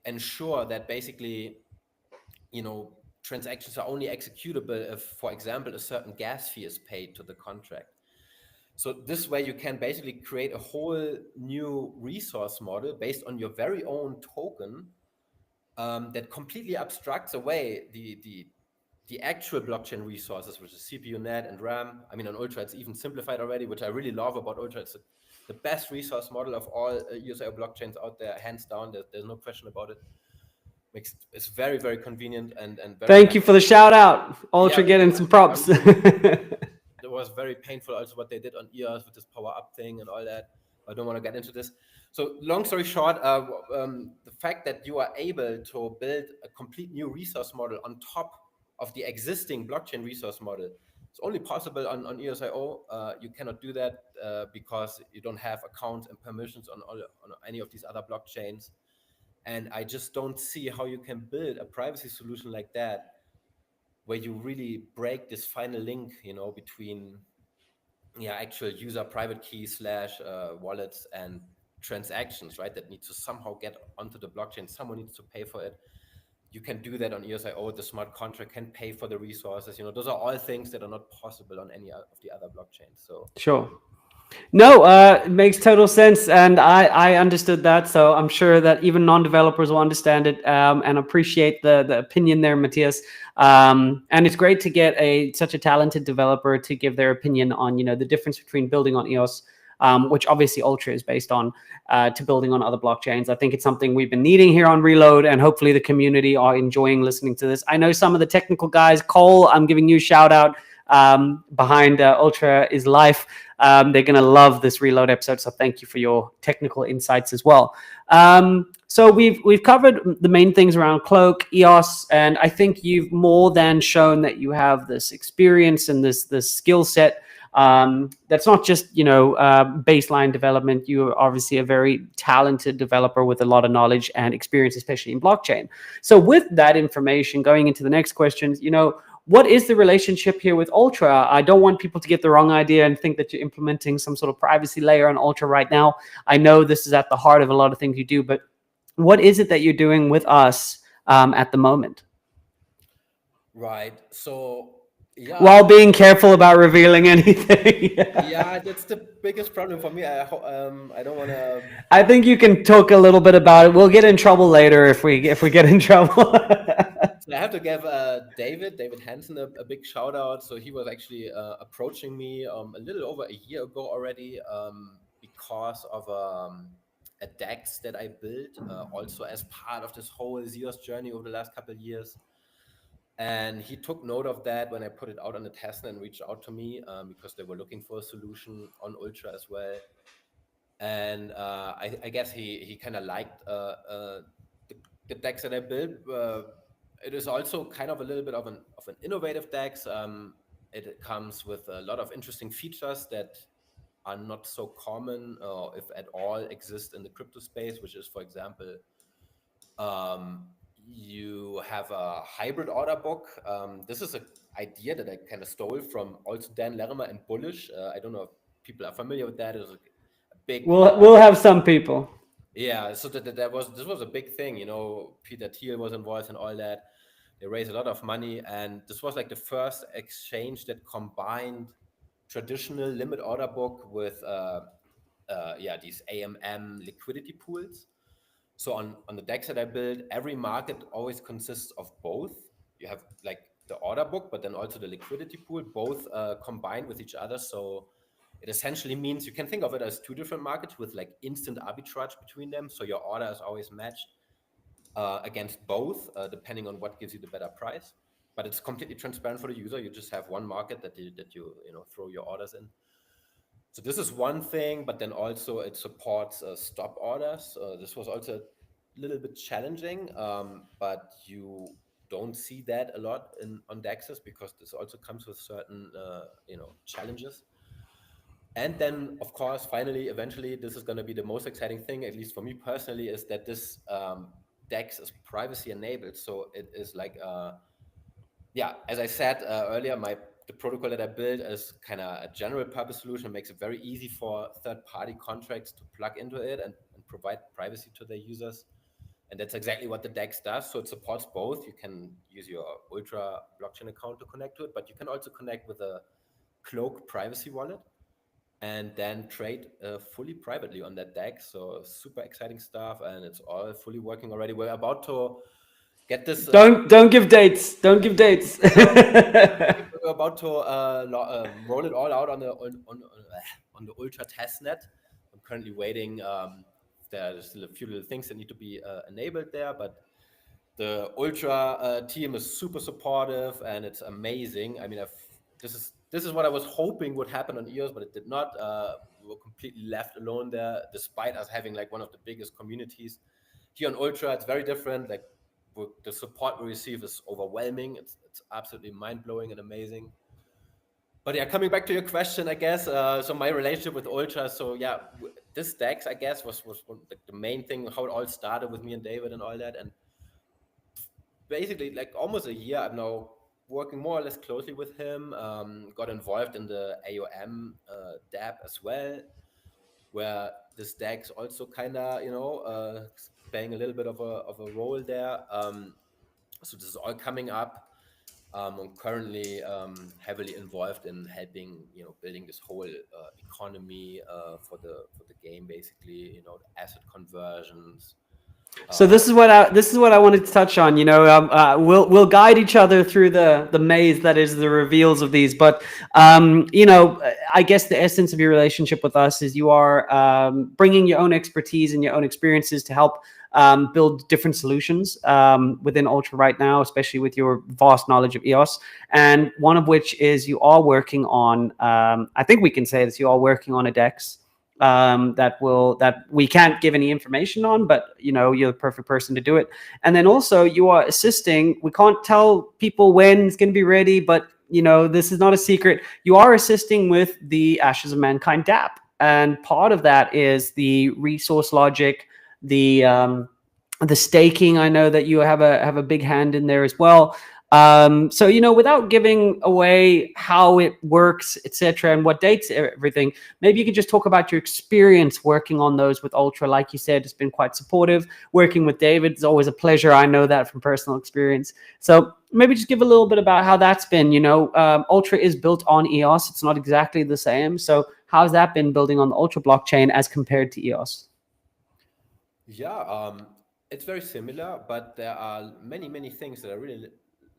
ensure that basically, transactions are only executable if, for example, a certain gas fee is paid to the contract. So this way you can basically create a whole new resource model based on your very own token, that completely abstracts away the actual blockchain resources, which is CPU, NAT, and RAM. I mean, on Ultra, it's even simplified already, which I really love about Ultra. It's the best resource model of all EOS.io blockchains out there, hands down. There's no question about it. It's very, very convenient and very Thank nice. you for the shout out. Ultra Yeah, getting some props. it was very painful also what they did on EOS with this power up thing and all that. I don't want to get into this. So long story short, the fact that you are able to build a complete new resource model on top of the existing blockchain resource model, it's only possible on EOS.io. You cannot do that because you don't have accounts and permissions on any of these other blockchains. And I just don't see how you can build a privacy solution like that, where you really break this final link, between actual user private key / wallets and transactions, right? That need to somehow get onto the blockchain. Someone needs to pay for it. You can do that on EOS.io. The smart contract can pay for the resources. Those are all things that are not possible on any of the other blockchains. So Sure. No, it makes total sense, and I understood that, so I'm sure that even non-developers will understand it, and appreciate the opinion there, Matthias. And it's great to get such a talented developer to give their opinion on the difference between building on EOS, which obviously Ultra is based on, to building on other blockchains. I think it's something we've been needing here on Reload, and hopefully the community are enjoying listening to this. I know some of the technical guys, Cole, I'm giving you a shout out. Behind Ultra is Life. They're going to love this Reload episode, so thank you for your technical insights as well. So we've covered the main things around Cloak, EOS, and I think you've more than shown that you have this experience and this skill set. That's not just baseline development. You are obviously a very talented developer with a lot of knowledge and experience, especially in blockchain. So with that information, going into the next questions, what is the relationship here with Ultra? I don't want people to get the wrong idea and think that you're implementing some sort of privacy layer on Ultra right now. I know this is at the heart of a lot of things you do, but what is it that you're doing with us at the moment? right. So while Yeah, being careful about revealing anything. yeah, that's the biggest problem for me. I don't want to. I think you can talk a little bit about it. We'll get in trouble later if we get in trouble. So I have to give David Hansen a big shout out. So he was actually approaching me a little over a year ago already, because of a DEX that I built, also as part of this whole Zeus journey over the last couple of years. And he took note of that when I put it out on the testnet and reached out to me, because they were looking for a solution on Ultra as well. And I guess he kind of liked the decks that I built. It is also kind of a little bit of an innovative decks. It comes with a lot of interesting features that are not so common, if at all, exist in the crypto space, which is, for example, um, you have a hybrid order book. This is an idea that I kind of stole from also Dan Larimer and Bullish. I don't know if people are familiar with that. It was a big We'll have some people. yeah, so this was a big thing, Peter Thiel was involved and all that. They raised a lot of money, and this was like the first exchange that combined traditional limit order book with these AMM liquidity pools. So on the decks that I build, every market always consists of both. You have like the order book, but then also the liquidity pool, both combined with each other. So it essentially means you can think of it as two different markets with like instant arbitrage between them. So your order is always matched against both, depending on what gives you the better price. But it's completely transparent for the user. You just have one market that you throw your orders in. So this is one thing, but then also it supports stop orders. This was also a little bit challenging, but you don't see that a lot on DEXs because this also comes with certain challenges. And then, of course, finally, eventually, this is going to be the most exciting thing, at least for me personally, is that this DEX is privacy enabled. So it is like, as I said earlier, the protocol that I built is kind of a general purpose solution. It makes it very easy for third-party contracts to plug into it and provide privacy to their users. And that's exactly what the DEX does. So it supports both. You can use your Ultra blockchain account to connect to it, but you can also connect with a Cloak privacy wallet and then trade fully privately on that DEX. So super exciting stuff, and it's all fully working already. We're about to get this. Don't give dates. Don't give dates. We're about to roll it all out on the Ultra testnet. I'm currently waiting. There's still a few little things that need to be enabled there, but the Ultra team is super supportive, and it's amazing. I mean, this is what I was hoping would happen on EOS, but it did not. We were completely left alone there, despite us having like one of the biggest communities. Here on Ultra, it's very different. Like the support we receive is overwhelming. It's absolutely mind-blowing and amazing. But yeah, coming back to your question, I guess, so my relationship with Ultra, so yeah, this DEX, I guess, was the main thing, how it all started with me and David and all that. And basically, like almost a year, I'm now working more or less closely with him, got involved in the AOM DApp as well, where this DEX also kind of, playing a little bit of a role there. So this is all coming up. I'm currently heavily involved in helping, building this whole economy for the game, basically, the asset conversions. So this is what I wanted to touch on. We'll guide each other through the maze that is the reveals of these. But I guess the essence of your relationship with us is you are bringing your own expertise and your own experiences to help build different solutions within Ultra right now, especially with your vast knowledge of EOS. And one of which is you are working on. I think we can say this. You are working on a DEX. That we can't give any information on, but you're the perfect person to do it. And then also you are assisting. We can't tell people when it's going to be ready, but this is not a secret. You are assisting with the Ashes of Mankind DApp, and part of that is the resource logic, the staking. I know that you have a big hand in there as well. So, without giving away how it works, etc., and what dates everything, maybe you could just talk about your experience working on those with Ultra. Like you said, it's been quite supportive. Working with David is always a pleasure. I know that from personal experience. So maybe just give a little bit about how that's been. Ultra is built on EOS. It's not exactly the same. So how's that been building on the Ultra blockchain as compared to EOS? Yeah, it's very similar, but there are many, many things that I really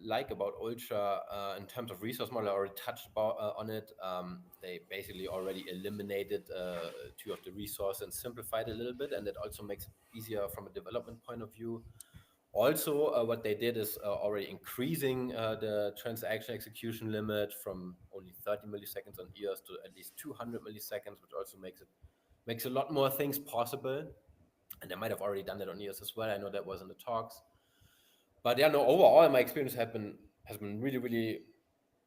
like about Ultra in terms of resource model. I already touched on it. They basically already eliminated two of the resources and simplified it a little bit, and it also makes it easier from a development point of view. Also, what they did is already increasing the transaction execution limit from only 30 milliseconds on EOS to at least 200 milliseconds, which also makes a lot more things possible. And they might have already done that on EOS as well. I know that was in the talks. But yeah, no, overall, my experience has been really, really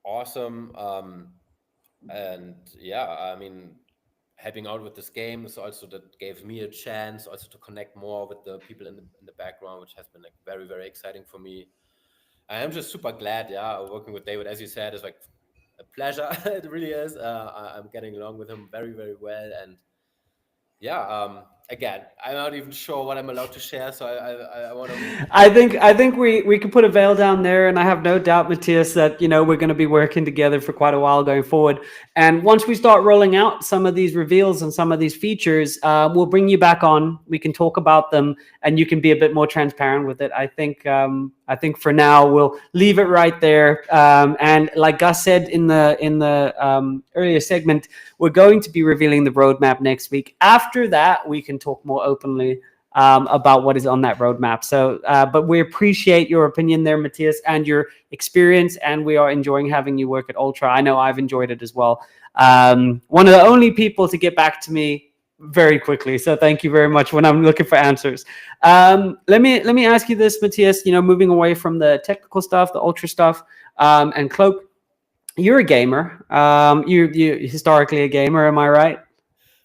awesome. And yeah, I mean, helping out with this game is also that gave me a chance also to connect more with the people in the background, which has been like very, very exciting for me. I am just super glad, yeah, working with David, as you said, is like a pleasure. It really is. I'm getting along with him very, very well, and yeah, again, I'm not even sure what I'm allowed to share, so I want to. I think we could put a veil down there, and I have no doubt, Matthias, that we're going to be working together for quite a while going forward. And once we start rolling out some of these reveals and some of these features, we'll bring you back on. We can talk about them, and you can be a bit more transparent with it. I think for now we'll leave it right there. And like Gus said in the earlier segment, we're going to be revealing the roadmap next week. After that, we can talk more openly about what is on that roadmap. So, but we appreciate your opinion there, Matthias, and your experience, and we are enjoying having you work at Ultra. I know I've enjoyed it as well. One of the only people to get back to me very quickly. So thank you very much when I'm looking for answers. Let me ask you this, Matthias, moving away from the technical stuff, the Ultra stuff, and Cloak, you're a gamer. You historically a gamer, am I right?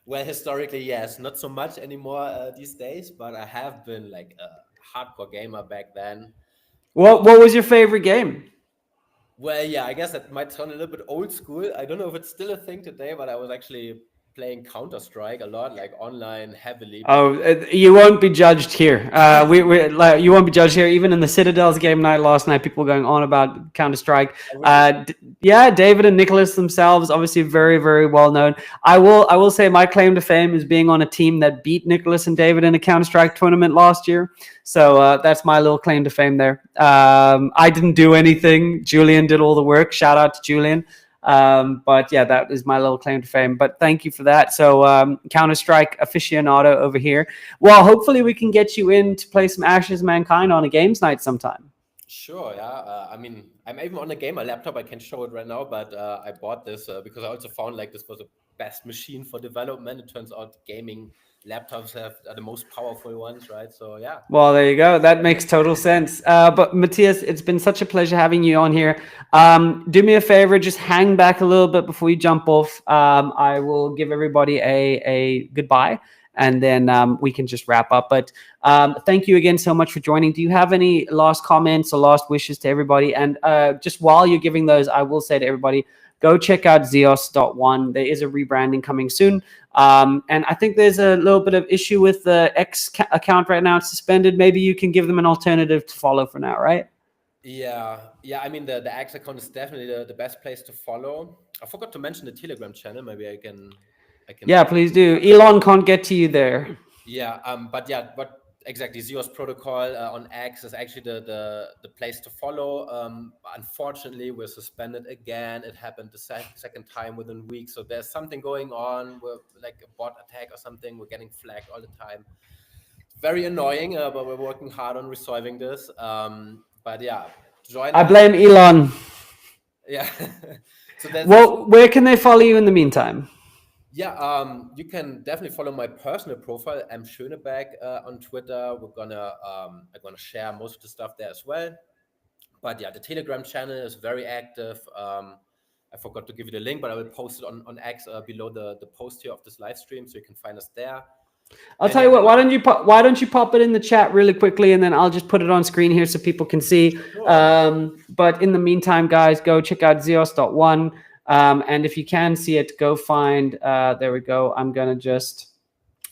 Well, historically, yes, not so much anymore these days, but I have been like a hardcore gamer back then. What was your favorite game? Well, yeah, I guess that might sound a little bit old school. I don't know if it's still a thing today, but I was actually playing Counter-Strike a lot, like online heavily back. Oh, you won't be judged here. You won't be judged here. Even in the Citadel's game night last night, people were going on about Counter Strike. Yeah, David and Nicholas themselves, obviously very, very well known. I will say my claim to fame is being on a team that beat Nicholas and David in a Counter Strike tournament last year. So that's my little claim to fame there. I didn't do anything. Julian did all the work. Shout out to Julian. But yeah, that is my little claim to fame. But thank you for that. So Counter-Strike aficionado over here. Well, hopefully we can get you in to play some Ashes of Mankind on a games night sometime. Sure, yeah. I mean, I'm even on a gamer laptop. I can show it right now, but I bought this because I also found like this was the best machine for development. It turns out gaming laptops are the most powerful ones, right? So yeah. Well, there you go. That makes total sense. But Matthias, it's been such a pleasure having you on here. Do me a favor, just hang back a little bit before you jump off. I will give everybody a goodbye, and then we can just wrap up. But thank you again so much for joining. Do you have any last comments or last wishes to everybody? And just while you're giving those, I will say to everybody, go check out Zeos.one. There is a rebranding coming soon. And I think there's a little bit of issue with the X account right now. It's suspended. Maybe you can give them an alternative to follow for now, right? Yeah. I mean, the X account is definitely the best place to follow. I forgot to mention the Telegram channel. Maybe I can. Yeah, please do. Elon can't get to you there. Yeah. But exactly, Zeus protocol on X is actually the place to follow. Unfortunately, we're suspended again. It happened the second time within weeks. So there's something going on. We're like a bot attack or something. We're getting flagged all the time. Very annoying, but we're working hard on resolving this. But yeah, join. I blame Elon. Yeah. So well, where can they follow you in the meantime? Yeah, you can definitely follow my personal profile, M. Schöneberg, on Twitter. I'm gonna share most of the stuff there as well. But yeah, the Telegram channel is very active. I forgot to give you the link, but I will post it on X below the post here of this live stream, so you can find us there. I'll tell you what. Why don't you pop it in the chat really quickly, and then I'll just put it on screen here so people can see. Sure. But in the meantime, guys, go check out Zeos.one, and if you can see it, go find. There we go. I'm gonna just.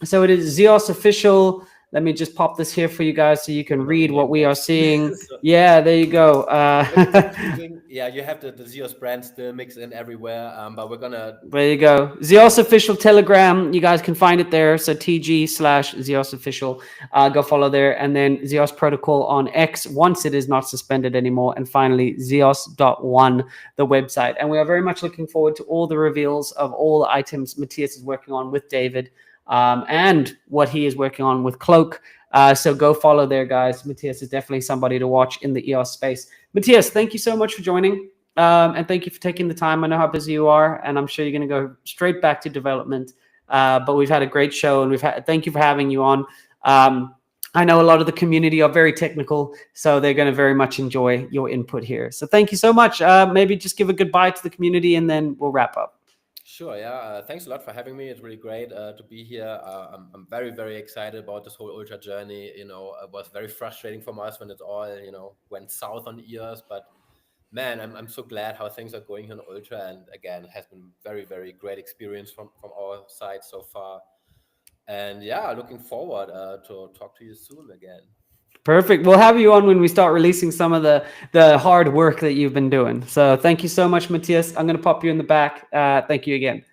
So it is Zeos official. Let me just pop this here for you guys so you can read what we are seeing. Yeah, there you go. Yeah, you have the Zeus brand still mixed in everywhere, but we're gonna. There you go. Zeos official Telegram. You guys can find it there. So TG/Zeos official. Go follow there. And then Zeos protocol on X once it is not suspended anymore. And finally, Zeos.one, the website. And we are very much looking forward to all the reveals of all the items Matthias is working on with David. And what he is working on with Cloak. So go follow there, guys. Matthias is definitely somebody to watch in the EOS space. Matthias, thank you so much for joining. And thank you for taking the time. I know how busy you are, and I'm sure you're going to go straight back to development. But we've had a great show, and thank you for having you on. I know a lot of the community are very technical, so they're going to very much enjoy your input here. So thank you so much. Maybe just give a goodbye to the community, and then we'll wrap up. Sure, yeah. Thanks a lot for having me. It's really great to be here. I'm very, very excited about this whole Ultra journey. You know, it was very frustrating for us when it all, went south on EOS. But man, I'm so glad how things are going here on Ultra. And again, it has been very, very great experience from our side so far. And yeah, looking forward to talk to you soon again. Perfect. We'll have you on when we start releasing some of the hard work that you've been doing. So thank you so much, Matthias. I'm going to pop you in the back. Thank you again.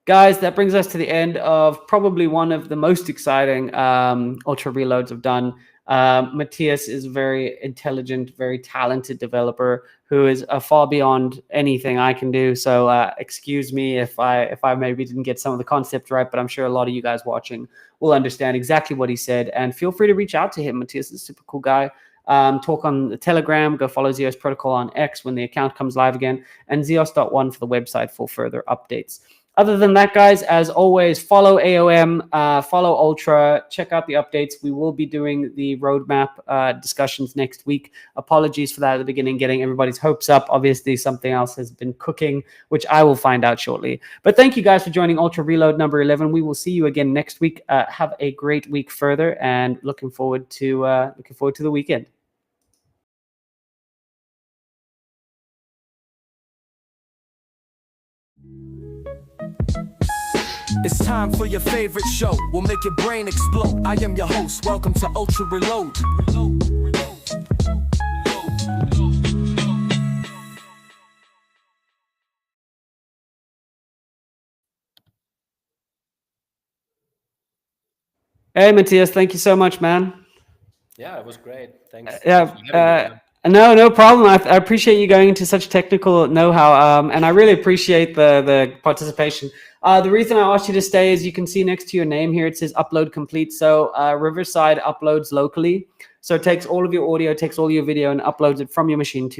Guys, that brings us to the end of probably one of the most exciting Ultra reloads I've done. Matthias is a very intelligent, very talented developer who is far beyond anything I can do. So excuse me if I maybe didn't get some of the concept right, but I'm sure a lot of you guys watching will understand exactly what he said. And feel free to reach out to him. Matthias is a super cool guy. Talk on the Telegram. Go follow Zeos Protocol on X when the account comes live again. And Zeos.one for the website for further updates. Other than that, guys, as always, follow AOM, follow Ultra, check out the updates. We will be doing the roadmap discussions next week. Apologies for that at the beginning, getting everybody's hopes up. Obviously, something else has been cooking, which I will find out shortly. But thank you guys for joining Ultra Reload number 11. We will see you again next week. Have a great week further, and looking forward to the weekend. It's time for your favorite show. We'll make your brain explode. I am your host. Welcome to Ultra Reload. Hey, Matthias, thank you so much, man. Yeah, it was great. Thanks. No problem. I appreciate you going into such technical know-how, and I really appreciate the participation. The reason I asked you to stay is you can see next to your name here, it says upload complete. So Riverside uploads locally. So it takes all of your audio, takes all your video, and uploads it from your machine to